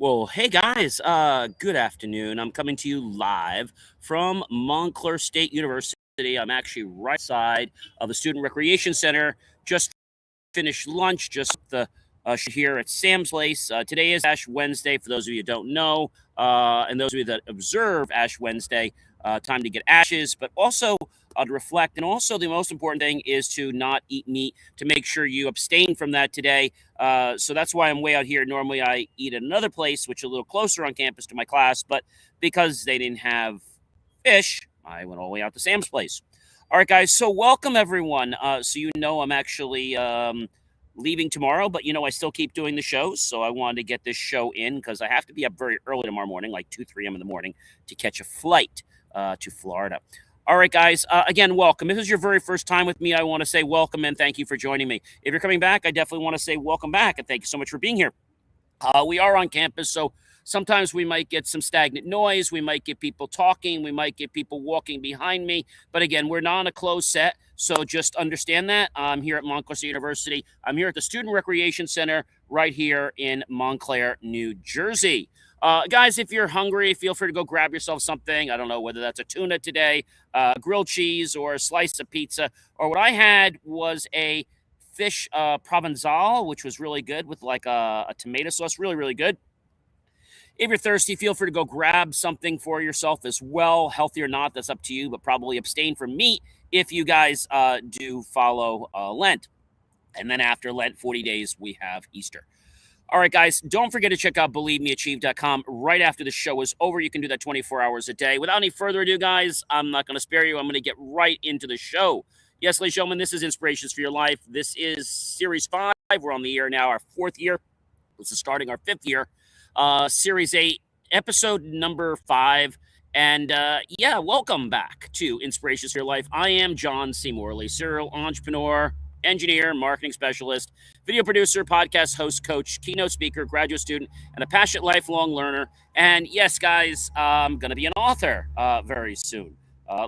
Well, hey guys, good afternoon. I'm coming to you live from Montclair State University. I'm actually right side of the Student Recreation Center. Just finished lunch, just the here at Sam's Place. Today is Ash Wednesday, for those of you who don't know, and those of you that observe Ash Wednesday. Time to get ashes, but also to reflect. And also, the most important thing is to not eat meat, to make sure you abstain from that today. So that's why I'm way out here. Normally, I eat at another place, which is a little closer on campus to my class, but because they didn't have fish, I went all the way out to Sam's Place. All right, guys. So welcome everyone. So I'm actually leaving tomorrow, but I still keep doing the shows. So I wanted to get this show in because I have to be up very early tomorrow morning, like 2, 3 a.m. in the morning, to catch a flight to Florida. All right, guys. Again, welcome. If this is your very first time with me, I want to say welcome and thank you for joining me. If you're coming back, I definitely want to say welcome back and thank you so much for being here. We are on campus, so sometimes we might get some stagnant noise. We might get people talking. We might get people walking behind me. But again, we're not on a closed set, so just understand that. I'm here at Montclair State University. I'm here at the Student Recreation Center right here in Montclair, New Jersey. Guys, if you're hungry, feel free to go grab yourself something. I don't know whether that's a tuna today, grilled cheese, or a slice of pizza. Or what I had was a fish provençal, which was really good with like a tomato sauce. Really, really good. If you're thirsty, feel free to go grab something for yourself as well. Healthy or not, that's up to you, but probably abstain from meat if you guys do follow Lent. And then after Lent, 40 days, we have Easter. All right, guys, don't forget to check out BelieveMeAchieve.com right after the show is over. You can do that 24 hours a day. Without any further ado, guys, I'm not going to spare you. I'm going to get right into the show. Yes, ladies and gentlemen, this is Inspirations for Your Life. This is Series 5. We're on the air now, our 4th year. This is starting our 5th year. Series 8, episode number 5. And welcome back to Inspirations for Your Life. I am John C. Morley, serial entrepreneur, engineer, marketing specialist, video producer, podcast host, coach, keynote speaker, graduate student, and a passionate lifelong learner. And yes, guys, I'm going to be an author very soon.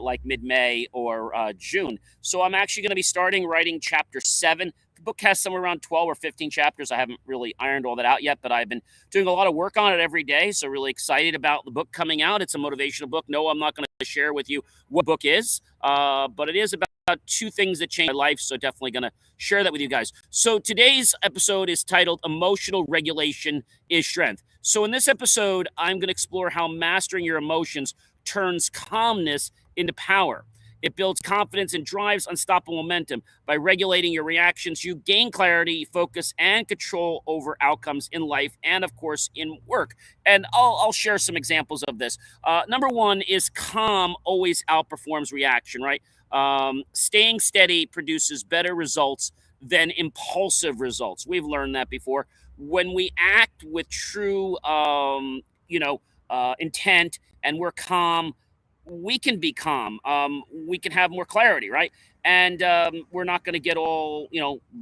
Like mid-May or June. So I'm actually going to be starting writing chapter 7. The book has somewhere around 12 or 15 chapters. I haven't really ironed all that out yet, but I've been doing a lot of work on it every day. So really excited about the book coming out. It's a motivational book. No, I'm not going to share with you what the book is, but it is about 2 things that changed my life. So definitely going to share that with you guys. So today's episode is titled Emotional Regulation is Strength. So in this episode, I'm going to explore how mastering your emotions turns calmness into power. It builds confidence and drives unstoppable momentum. By regulating your reactions, you gain clarity, focus, and control over outcomes in life and, of course, in work. And I'll share some examples of this. Number 1 is calm always outperforms reaction, right? Staying steady produces better results than impulsive results. We've learned that before. When we act with true, intent and we're calm, we can be calm. We can have more clarity, right? And we're not going to get all,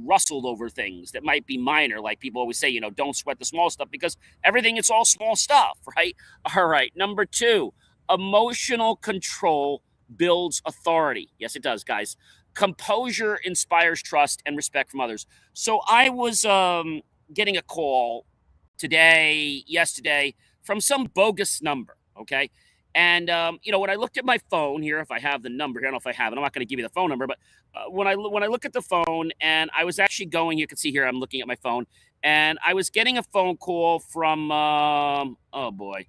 rustled over things that might be minor. Like people always say, don't sweat the small stuff because everything, it's all small stuff, right? All right. Number 2, emotional control builds authority. Yes, it does, guys. Composure inspires trust and respect from others. So I was getting a call yesterday, from some bogus number. Okay. And, when I looked at my phone here, if I have the number here, I don't know if I have it, I'm not going to give you the phone number, but when I look at the phone and I was actually going, you can see here, I'm looking at my phone and I was getting a phone call from, oh boy,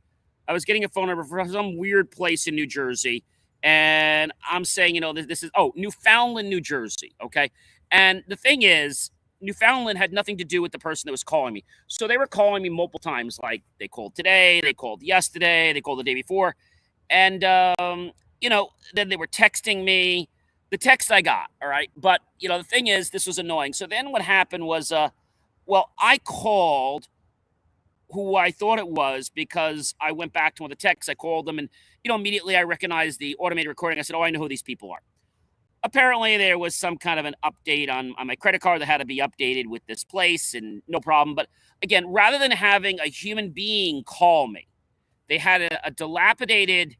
I was getting a phone number from some weird place in New Jersey. And I'm saying, this is, Newfoundland, New Jersey. Okay. And the thing is, Newfoundland had nothing to do with the person that was calling me. So they were calling me multiple times. Like they called today, they called yesterday, they called the day before. And, then they were texting me the text I got. All right. But, the thing is, this was annoying. So then what happened was, I called who I thought it was because I went back to one of the texts. I called them and, immediately I recognized the automated recording. I said, oh, I know who these people are. Apparently there was some kind of an update on my credit card that had to be updated with this place and no problem. But again, rather than having a human being call me, they had a dilapidated,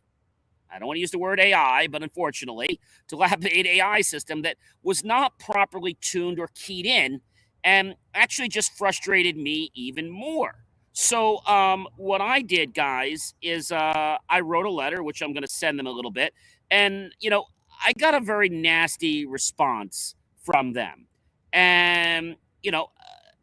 I don't want to use the word AI, but unfortunately, dilapidated AI system that was not properly tuned or keyed in and actually just frustrated me even more. So what I did, guys, is I wrote a letter, which I'm going to send them a little bit, and I got a very nasty response from them, and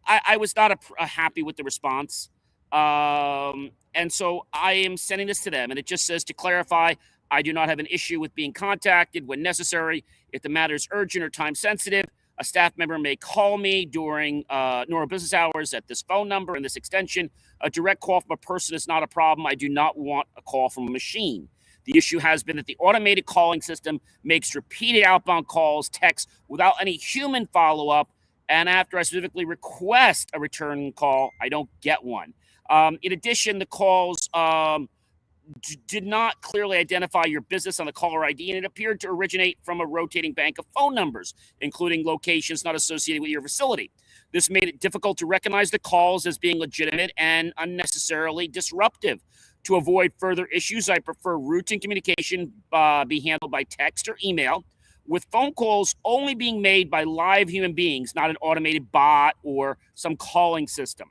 I was not happy with the response, and so I am sending this to them, and it just says to clarify. I do not have an issue with being contacted when necessary. If the matter is urgent or time sensitive, a staff member may call me during normal business hours at this phone number and this extension. A direct call from a person is not a problem. I do not want a call from a machine. The issue has been that the automated calling system makes repeated outbound calls, texts without any human follow up. And after I specifically request a return call, I don't get one. In addition, the calls did not clearly identify your business on the caller ID, and it appeared to originate from a rotating bank of phone numbers, including locations not associated with your facility. This made it difficult to recognize the calls as being legitimate and unnecessarily disruptive. To avoid further issues, I prefer routine communication be handled by text or email, with phone calls only being made by live human beings, not an automated bot or some calling system.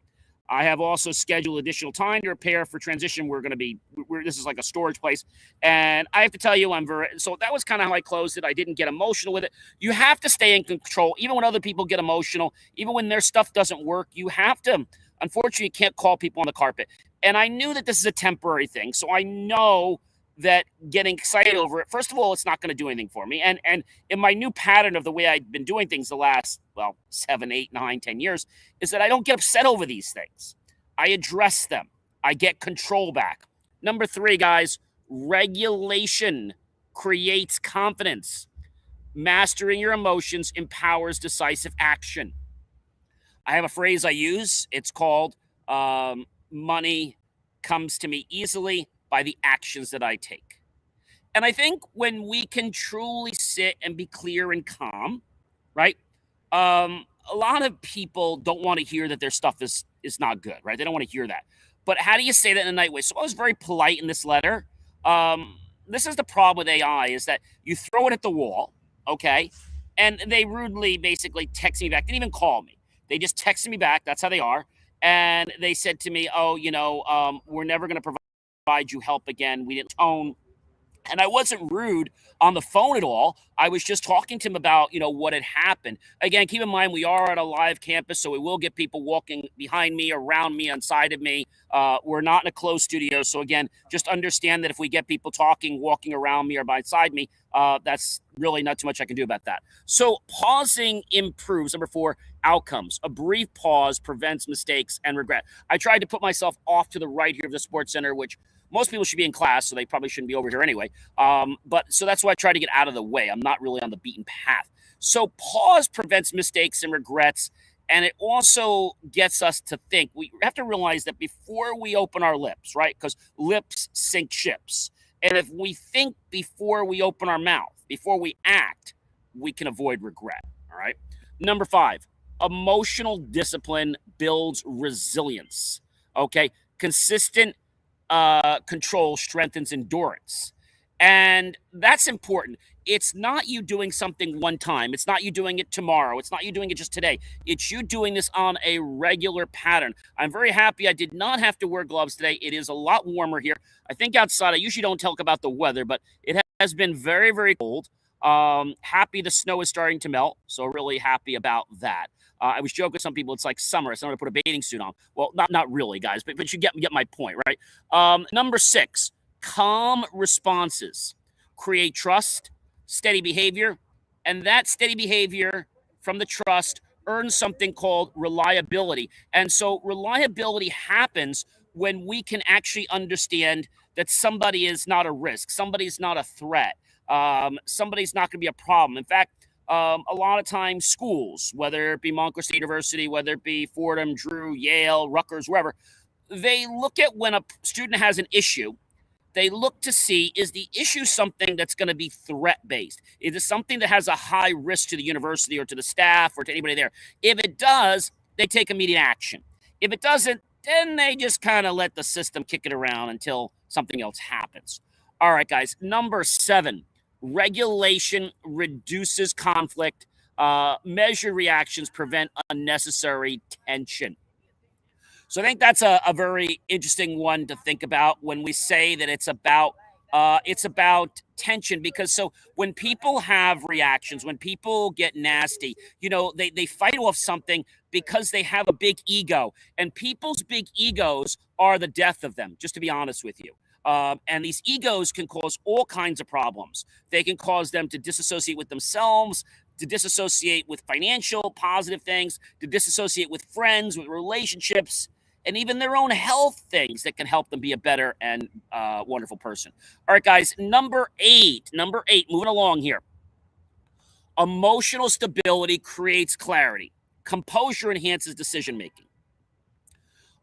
I have also scheduled additional time to prepare for transition. This is like a storage place. And I have to tell you, so that was kind of how I closed it. I didn't get emotional with it. You have to stay in control, even when other people get emotional, even when their stuff doesn't work. You have to, unfortunately, you can't call people on the carpet. And I knew that this is a temporary thing. So I know that getting excited over it, first of all, it's not going to do anything for me. And in my new pattern of the way I've been doing things the last, 7, 8, 9, 10 years, is that I don't get upset over these things. I address them. I get control back. Number 3, guys, regulation creates confidence. Mastering your emotions empowers decisive action. I have a phrase I use. It's called money comes to me easily by the actions that I take. And I think when we can truly sit and be clear and calm, right? A lot of people don't want to hear that their stuff is not good, right? They don't want to hear that. But how do you say that in a nice way? So I was very polite in this letter. This is the problem with AI is that you throw it at the wall, okay? And they rudely basically text me back. Didn't even call me. They just texted me back. That's how they are. And they said to me, oh, we're never going to provide you help again. We didn't tone. And I wasn't rude on the phone at all. I was just talking to him about, what had happened. Again, keep in mind, we are at a live campus, so we will get people walking behind me, around me, on side of me. We're not in a closed studio. So again, just understand that if we get people talking, walking around me or beside me, that's really not too much I can do about that. So pausing improves. Number 4, outcomes. A brief pause prevents mistakes and regret. I tried to put myself off to the right here of the sports center, which most people should be in class, so they probably shouldn't be over here anyway. But so that's why I try to get out of the way. I'm not really on the beaten path. So pause prevents mistakes and regrets, and it also gets us to think. We have to realize that before we open our lips, right? Because lips sink ships. And if we think before we open our mouth, before we act, we can avoid regret. All right. Number 5, emotional discipline builds resilience. Okay. Consistent control strengthens endurance. And that's important. It's not you doing something one time. It's not you doing it tomorrow. It's not you doing it just today. It's you doing this on a regular pattern. I'm very happy I did not have to wear gloves today. It is a lot warmer here. I think outside, I usually don't talk about the weather, but it has been very, very cold. Happy the snow is starting to melt. So really happy about that. I was joking with some people, it's like summer, so I'm going to put a bathing suit on. Well, not really, guys, but you get my point, right? Number 6, calm responses create trust, steady behavior, and that steady behavior from the trust earns something called reliability. And so reliability happens when we can actually understand that somebody is not a risk, somebody's not a threat, somebody's not going to be a problem. In fact, a lot of times schools, whether it be Montclair State University, whether it be Fordham, Drew, Yale, Rutgers, wherever, they look at when a student has an issue, they look to see, is the issue something that's going to be threat-based? Is it something that has a high risk to the university or to the staff or to anybody there? If it does, they take immediate action. If it doesn't, then they just kind of let the system kick it around until something else happens. All right, guys. Number 7, regulation reduces conflict. Measured reactions prevent unnecessary tension. So I think that's a very interesting one to think about when we say that it's about tension, because so when people have reactions, when people get nasty, they fight off something because they have a big ego, and people's big egos are the death of them, just to be honest with you. And these egos can cause all kinds of problems. They can cause them to disassociate with themselves, to disassociate with financial positive things, to disassociate with friends, with relationships, and even their own health things that can help them be a better and wonderful person. All right, guys, number eight, moving along here. Emotional stability creates clarity. Composure enhances decision making.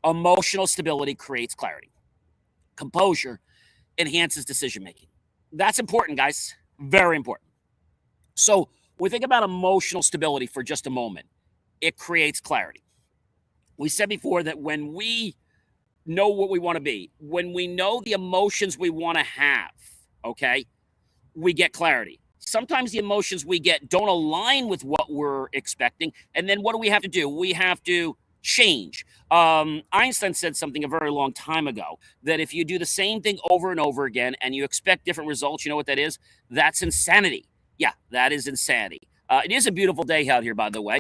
Emotional stability creates clarity. Composure enhances decision making. That's important, guys. Very important. So, we think about emotional stability for just a moment. It creates clarity. We said before that when we know what we want to be, when we know the emotions we want to have, okay, we get clarity. Sometimes the emotions we get don't align with what we're expecting. And then what do we have to do? We have to change. Einstein said something a very long time ago, that if you do the same thing over and over again and you expect different results, you know what that is? That's insanity. Yeah, that is insanity. It is a beautiful day out here, by the way.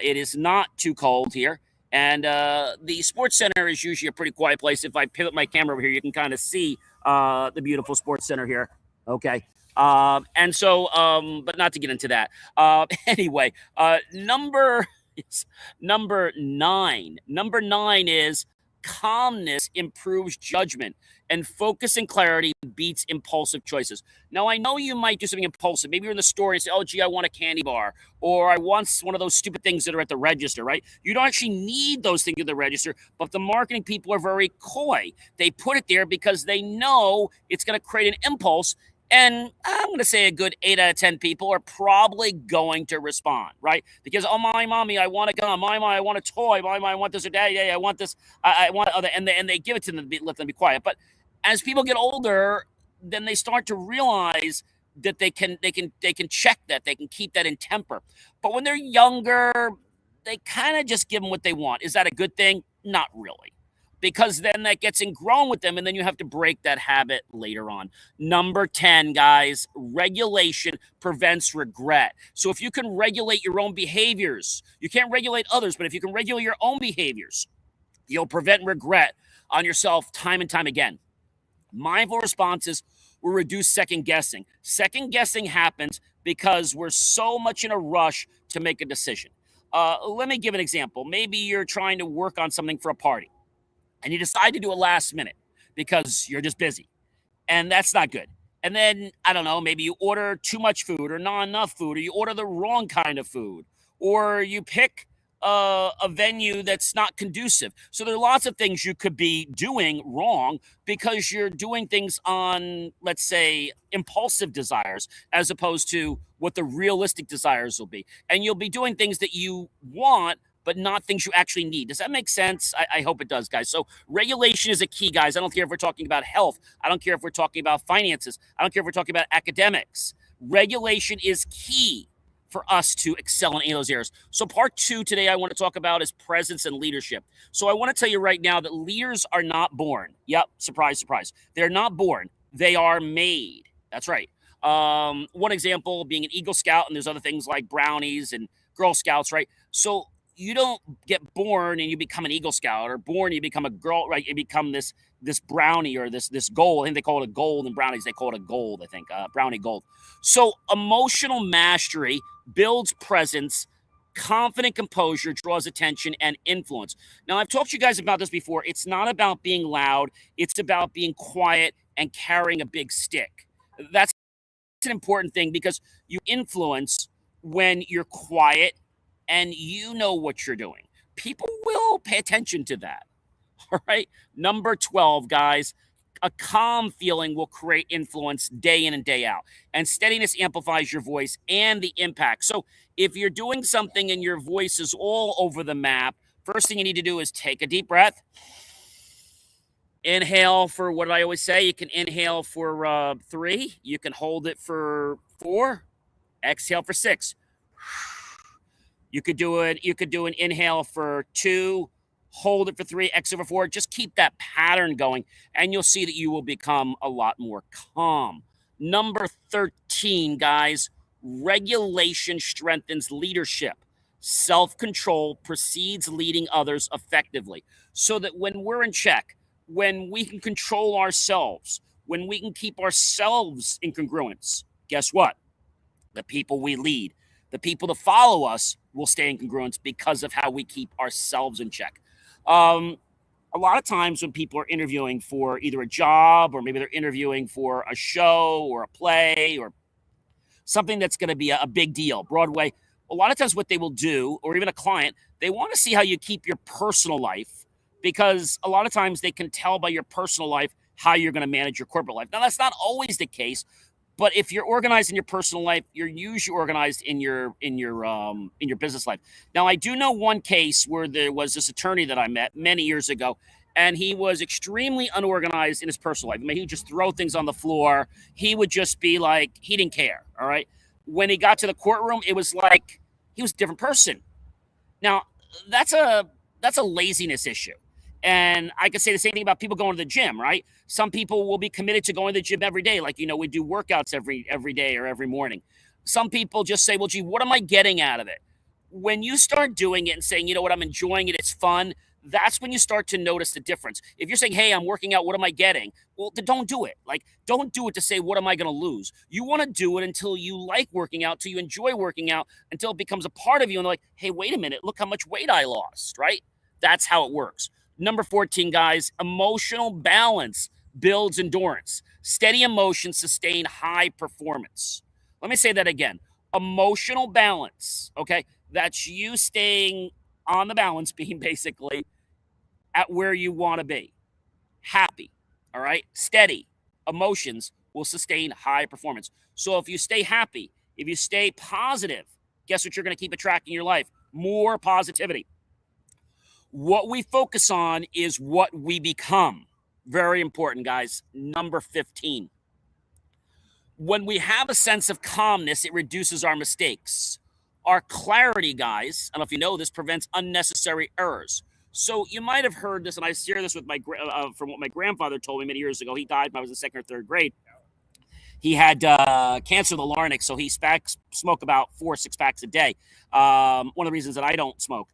It is not too cold here. And the sports center is usually a pretty quiet place. If I pivot my camera over here, you can kind of see the beautiful sports center here. Okay. But not to get into that. Anyway, number nine. Number nine is calmness improves judgment, and focus and clarity beats impulsive choices. Now, I know you might do something impulsive. Maybe you're in the store and say, oh, gee, I want a candy bar, or I want one of those stupid things that are at the register, right? You don't actually need those things at the register, but the marketing people are very coy. They put it there because they know it's going to create an impulse. And I'm going to say a good 8 out of 10 people are probably going to respond, right? Because, oh, my mommy, I want a gun. My I want a toy. My I want this, or daddy, I want this. I want other. And they give it to them, let them be quiet. But as people get older, then they start to realize that they can check that. They can keep that in temper. But when they're younger, they kind of just give them what they want. Is that a good thing? Not really, because then that gets ingrown with them, and then you have to break that habit later on. Number 10, guys, regulation prevents regret. So if you can regulate your own behaviors, you can't regulate others, but if you can regulate your own behaviors, you'll prevent regret on yourself time and time again. Mindful responses will reduce second guessing. Second guessing happens because we're so much in a rush to make a decision. Let me give an example. Maybe you're trying to work on something for a party, and you decide to do it last minute because you're just busy. And that's not good. And then, I don't know, maybe you order too much food or not enough food, or you order the wrong kind of food, or you pick a venue that's not conducive. So there are lots of things you could be doing wrong because you're doing things on, let's say, impulsive desires as opposed to what the realistic desires will be. And you'll be doing things that you want, but not things you actually need. Does that make sense? I hope it does, guys. So regulation is a key, guys. I don't care if we're talking about health. I don't care if we're talking about finances. I don't care if we're talking about academics. Regulation is key for us to excel in any of those areas. So part two today I want to talk about is presence and leadership. So I want to tell you right now that leaders are not born. Yep, surprise, surprise. They're not born. They are made. That's right. One example being an Eagle Scout, and there's other things like brownies and Girl Scouts, right? So you don't get born and you become an Eagle Scout, or born and you become a girl, right? You become this brownie or this gold. I think they call it a gold in brownies. They call it a gold, I think, brownie gold. So emotional mastery builds presence. Confident composure draws attention and influence. Now, I've talked to you guys about this before. It's not about being loud. It's about being quiet and carrying a big stick. That's an important thing because you influence when you're quiet and you know what you're doing. People will pay attention to that. All right. Number 12, guys. A calm feeling will create influence day in and day out. And steadiness amplifies your voice and the impact. So if you're doing something and your voice is all over the map, first thing you need to do is take a deep breath. Inhale for, what do I always say? You can inhale for 3. You can hold it for 4. Exhale for 6. You could do it. You could do an inhale for 2, hold it for 3, exit for 4. Just keep that pattern going, and you'll see that you will become a lot more calm. Number 13, guys, regulation strengthens leadership. Self-control precedes leading others effectively. So that when we're in check, when we can control ourselves, when we can keep ourselves in congruence, guess what? The people we lead, the people that follow us will stay in congruence because of how we keep ourselves in check. A lot of times when people are interviewing for either a job or maybe they're interviewing for a show or a play or something that's going to be a big deal, Broadway, a lot of times what they will do, or even a client, they want to see how you keep your personal life, because a lot of times they can tell by your personal life how you're going to manage your corporate life. Now, that's not always the case, but if you're organized in your personal life, you're usually organized in your business life. Now, I do know one case where there was this attorney that I met many years ago, and he was extremely unorganized in his personal life. I mean, he would just throw things on the floor. He would just be like, he didn't care. All right. When he got to the courtroom, it was like he was a different person. Now, that's a laziness issue. And I could say the same thing about people going to the gym, right? Some people will be committed to going to the gym every day. Like, we do workouts every day or every morning. Some people just say, well, gee, what am I getting out of it? When you start doing it and saying, you know what, I'm enjoying it, it's fun, that's when you start to notice the difference. If you're saying, hey, I'm working out, what am I getting? Well, then don't do it. Like, don't do it to say, what am I going to lose? You want to do it until you like working out, until you enjoy working out, until it becomes a part of you. And they're like, hey, wait a minute, look how much weight I lost, right? That's how it works. Number 14, guys, emotional balance builds endurance. Steady emotions sustain high performance. Let me say that again. Emotional balance, okay? That's you staying on the balance beam, basically, at where you want to be. Happy, all right? Steady emotions will sustain high performance. So if you stay happy, if you stay positive, guess what you're going to keep attracting in your life? More positivity. What we focus on is what we become. Very important, guys. Number 15. When we have a sense of calmness, it reduces our mistakes. Our clarity, guys, I don't know if you know this, prevents unnecessary errors. So you might have heard this, and I share this with from what my grandfather told me many years ago. He died when I was in second or third grade. He had cancer of the larynx, so he smoked about 4 or 6 packs a day. One of the reasons that I don't smoke.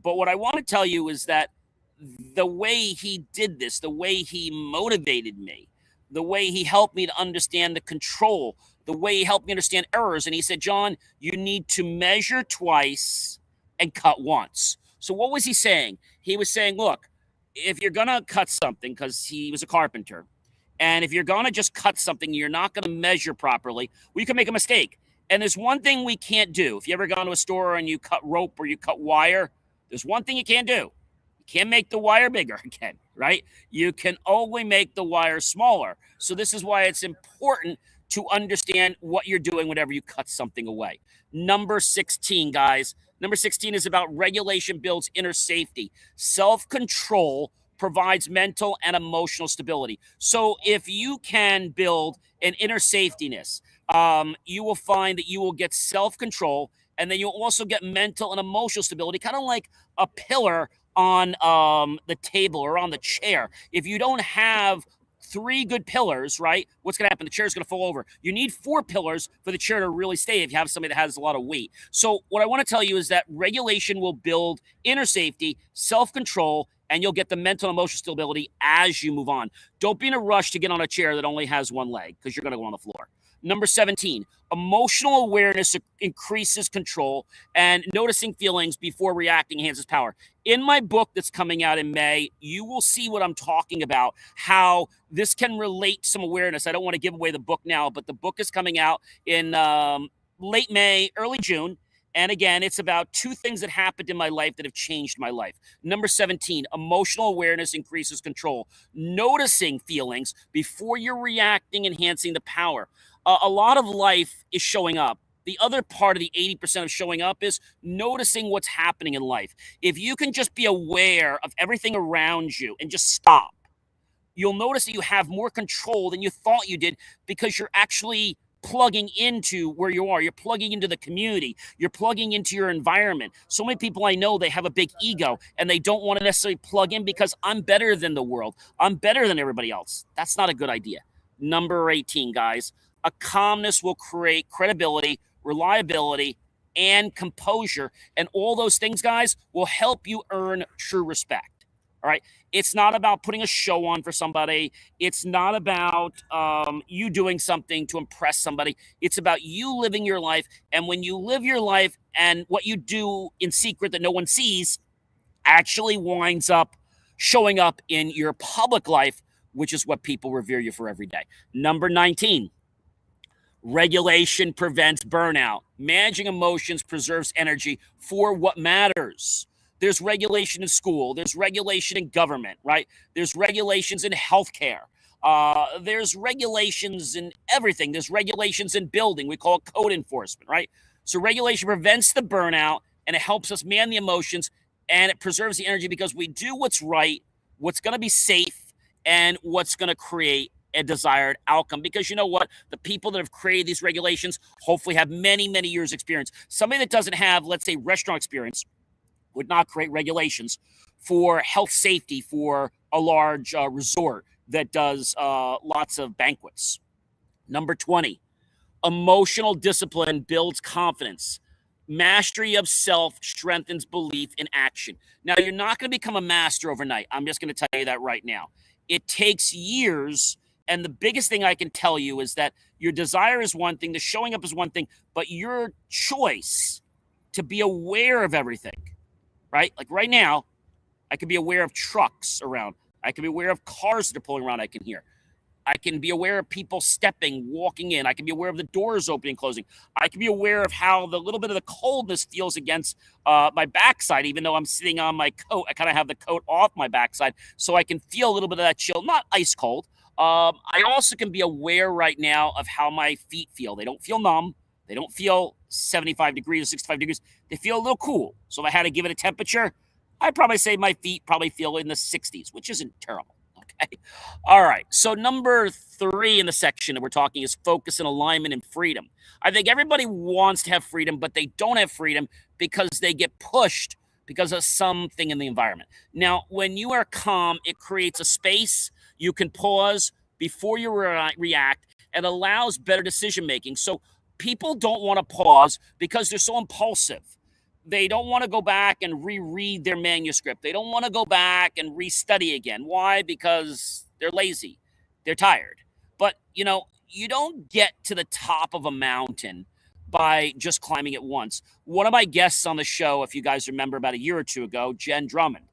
But what I want to tell you is that the way he did this, the way he motivated me, the way he helped me to understand the control, the way he helped me understand errors. And he said, John, you need to measure twice and cut once. So what was he saying? He was saying, look, if you're going to cut something, because he was a carpenter, and if you're going to just cut something, you're not going to measure properly, well, you can make a mistake. And there's one thing we can't do. If you ever gone to a store and you cut rope or you cut wire, there's one thing you can't do. You can't make the wire bigger again, right? You can only make the wire smaller. So this is why it's important to understand what you're doing whenever you cut something away. Number 16, guys. Number 16 is about regulation builds inner safety. Self-control provides mental and emotional stability. So if you can build an inner safetyness, you will find that you will get self-control, and then you'll also get mental and emotional stability, kind of like a pillar on the table or on the chair. If you don't have 3 good pillars, right, what's going to happen? The chair is going to fall over. You need 4 pillars for the chair to really stay if you have somebody that has a lot of weight. So what I want to tell you is that regulation will build inner safety, self-control, and you'll get the mental and emotional stability as you move on. Don't be in a rush to get on a chair that only has one leg, because you're going to go on the floor. Number 17, emotional awareness increases control, and noticing feelings before reacting enhances power. In my book that's coming out in May, you will see what I'm talking about, how this can relate to some awareness. I don't want to give away the book now, but the book is coming out in late May, early June. And again, it's about 2 things that happened in my life that have changed my life. Number 17, emotional awareness increases control. Noticing feelings before you're reacting, enhancing the power. A lot of life is showing up. The other part of the 80% of showing up is noticing what's happening in life. If you can just be aware of everything around you and just stop, you'll notice that you have more control than you thought you did, because you're actually plugging into where you are. You're plugging into the community. You're plugging into your environment. So many people I know, they have a big ego and they don't want to necessarily plug in because I'm better than the world. I'm better than everybody else. That's not a good idea. Number 18, guys, a calmness will create credibility, reliability, and composure. And all those things, guys, will help you earn true respect. All right. It's not about putting a show on for somebody. It's not about you doing something to impress somebody. It's about you living your life. And when you live your life and what you do in secret that no one sees actually winds up showing up in your public life, which is what people revere you for every day. Number 19. Regulation prevents burnout. Managing emotions preserves energy for what matters. There's regulation in school. There's regulation in government, right? There's regulations in healthcare. There's regulations in everything. There's regulations in building. We call it code enforcement, right? So regulation prevents the burnout and it helps us man the emotions and it preserves the energy because we do what's right, what's going to be safe, and what's going to create a desired outcome. Because you know what? The people that have created these regulations hopefully have many, many years experience. Somebody that doesn't have, let's say, restaurant experience would not create regulations for health safety for a large resort that does lots of banquets. Number 20, emotional discipline builds confidence. Mastery of self strengthens belief in action. Now, you're not going to become a master overnight. I'm just going to tell you that right now. It takes years. And the biggest thing I can tell you is that your desire is one thing, the showing up is one thing, but your choice to be aware of everything, right? Like right now, I can be aware of trucks around. I can be aware of cars that are pulling around I can hear. I can be aware of people stepping, walking in. I can be aware of the doors opening, closing. I can be aware of how the little bit of the coldness feels against my backside, even though I'm sitting on my coat. I kind of have the coat off my backside, so I can feel a little bit of that chill, not ice cold. I also can be aware right now of how my feet feel. They don't feel numb. They don't feel 75 degrees or 65 degrees. They feel a little cool. So if I had to give it a temperature, I'd probably say my feet probably feel in the 60s, which isn't terrible. Okay. All right. So number 3 in the section that we're talking is focus and alignment and freedom. I think everybody wants to have freedom, but they don't have freedom because they get pushed because of something in the environment. Now, when you are calm, it creates a space. You can pause before you react and allows better decision making. So people don't want to pause because they're so impulsive. They don't want to go back and reread their manuscript. They don't want to go back and restudy again. Why? Because they're lazy. They're tired. But, you don't get to the top of a mountain by just climbing it once. One of my guests on the show, if you guys remember about a year or two ago, Jen Drummond,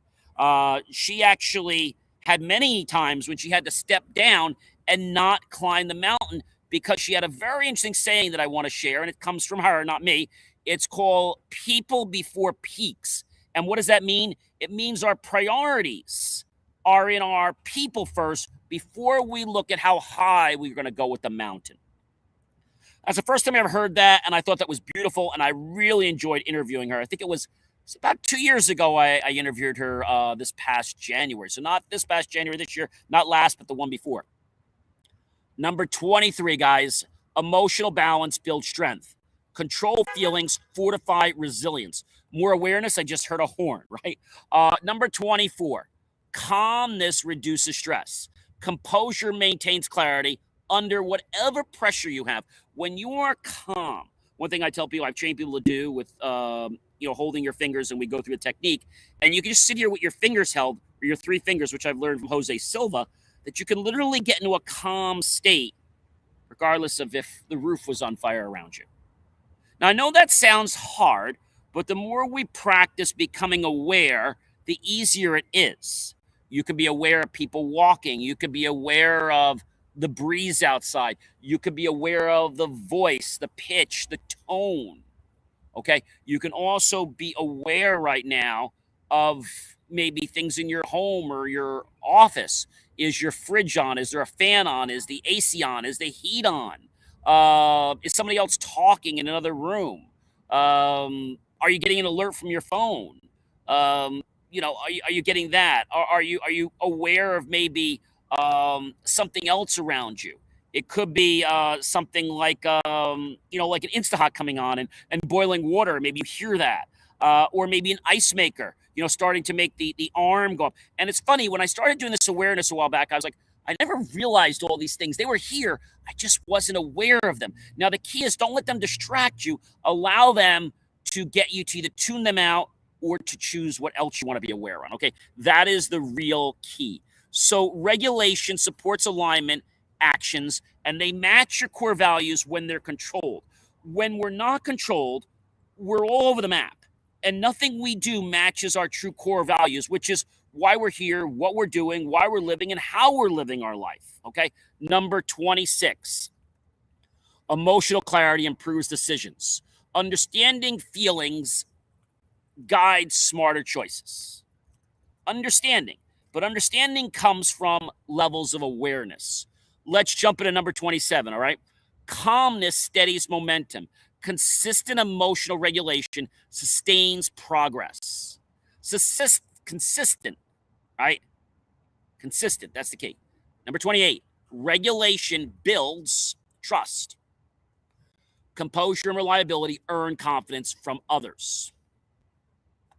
she actually had many times when she had to step down and not climb the mountain because she had a very interesting saying that I want to share, and it comes from her, not me. It's called people before peaks. And what does that mean? It means our priorities are in our people first before we look at how high we're going to go with the mountain. That's the first time I ever heard that, and I thought that was beautiful, and I really enjoyed interviewing her. I think it was about 2 years ago I interviewed her this past January. So not this past January this year, not last, but the one before. Number 23, guys, emotional balance builds strength. Control feelings, fortify resilience. More awareness, I just heard a horn, right? Number 24, calmness reduces stress. Composure maintains clarity under whatever pressure you have. When you are calm, one thing I tell people, I've trained people to do with, holding your fingers, and we go through a technique, and you can just sit here with your fingers held, or your 3 fingers, which I've learned from Jose Silva, that you can literally get into a calm state, regardless of if the roof was on fire around you. Now, I know that sounds hard, but the more we practice becoming aware, the easier it is. You can be aware of people walking. You can be aware of the breeze outside. You can be aware of the voice, the pitch, the tone. Okay? You can also be aware right now of maybe things in your home or your office. Is your fridge on? Is there a fan on? Is the AC on? Is the heat on? Is somebody else talking in another room? Are you getting an alert from your phone? Are you getting that? Are you aware of maybe something else around you? It could be something like, like an Instahot coming on and boiling water. Maybe you hear that. Or maybe an ice maker, starting to make the arm go up. And it's funny, when I started doing this awareness a while back, I was like, I never realized all these things. They were here. I just wasn't aware of them. Now, the key is don't let them distract you. Allow them to get you to either tune them out or to choose what else you want to be aware on. Okay, that is the real key. So regulation supports alignment actions, and they match your core values when they're controlled. When we're not controlled, we're all over the map. And nothing we do matches our true core values, which is why we're here, what we're doing, why we're living, and how we're living our life. Okay. Number 26, emotional clarity improves decisions. Understanding feelings guides smarter choices. But understanding comes from levels of awareness. Let's jump into number 27. All right. Calmness steadies momentum. Consistent emotional regulation sustains progress. Consistent, right? Consistent, that's the key. Number 28, regulation builds trust. Composure and reliability earn confidence from others.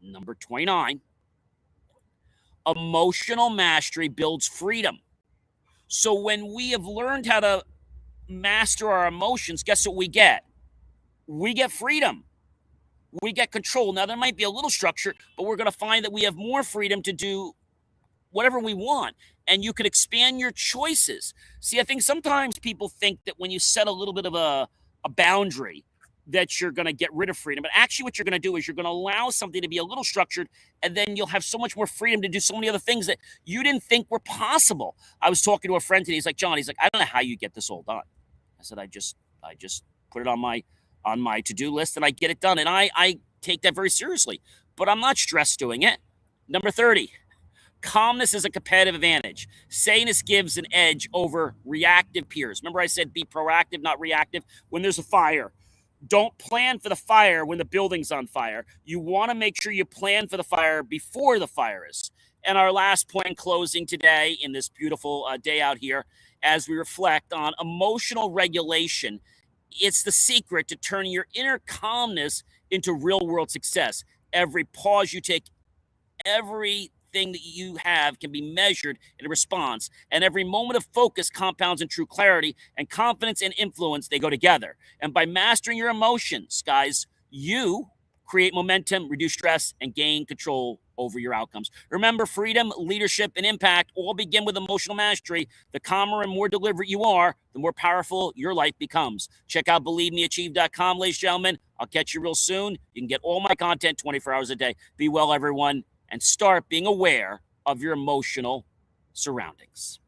Number 29, emotional mastery builds freedom. So when we have learned how to master our emotions, guess what we get? We get freedom. We get control. Now, there might be a little structure, but we're going to find that we have more freedom to do whatever we want. And you can expand your choices. See, I think sometimes people think that when you set a little bit of a boundary, that you're going to get rid of freedom. But actually, what you're going to do is you're going to allow something to be a little structured, and then you'll have so much more freedom to do so many other things that you didn't think were possible. I was talking to a friend today. He's like, John, I don't know how you get this all done. I said, I just put it on my to-do list and I get it done. And I take that very seriously, but I'm not stressed doing it. Number 30, calmness is a competitive advantage. Saneness gives an edge over reactive peers. Remember I said be proactive, not reactive. When there's a fire, don't plan for the fire when the building's on fire. You want to make sure you plan for the fire before the fire is. And our last point in closing today in this beautiful day out here, as we reflect on emotional regulation, it's the secret to turning your inner calmness into real-world success. Every pause you take, everything that you have can be measured in a response, and every moment of focus compounds in true clarity, and confidence and influence, they go together. And by mastering your emotions, guys, you create momentum, reduce stress, and gain control over your outcomes. Remember, freedom, leadership, and impact all begin with emotional mastery. The calmer and more deliberate you are, the more powerful your life becomes. Check out BelieveMeAchieve.com, ladies and gentlemen. I'll catch you real soon. You can get all my content 24 hours a day. Be well, everyone, and start being aware of your emotional surroundings.